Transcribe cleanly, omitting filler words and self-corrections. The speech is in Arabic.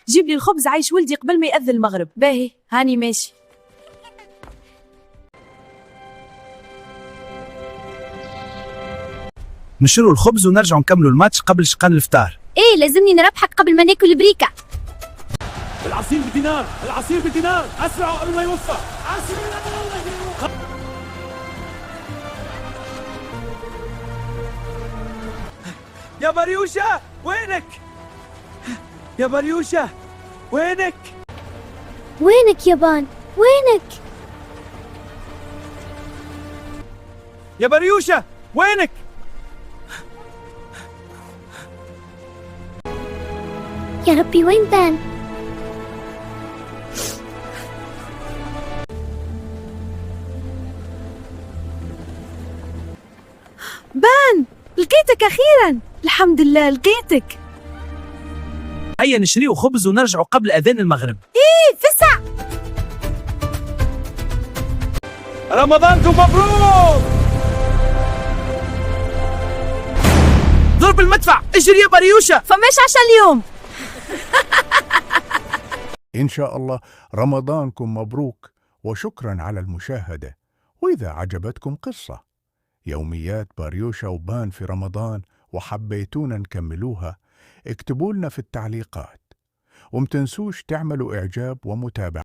جيب لي الخبز عايش ولدي قبل ما يأذن المغرب. باهي هاني ماشي. نشروا الخبز ونرجعوا نكملوا الماتش قبل شقان الفطار. ايه لازمني نربحك قبل ما ناكل البريكة. العصير بدينار، العصير بدينار، اسرعوا قبل ما يوفى. يا بريوشة وينك؟ يا بريوشة وينك؟ وينك يابان؟ وينك؟ يا بريوشة وينك؟ يا ربي وين بان؟ بان لقيتك أخيرا، الحمد لله لقيتك. هيا نشريوا خبز ونرجعوا قبل أذان المغرب. إيه فسع. رمضانكم مبروك. ضرب المدفع، اجري يا بريوشة. فماش عشاء اليوم. إن شاء الله رمضانكم مبروك، وشكرا على المشاهدة. وإذا عجبتكم قصة يوميات باريوشا وبان في رمضان وحبيتونا نكملوها، اكتبوا لنا في التعليقات، ومتنسوش تعملوا إعجاب ومتابعة.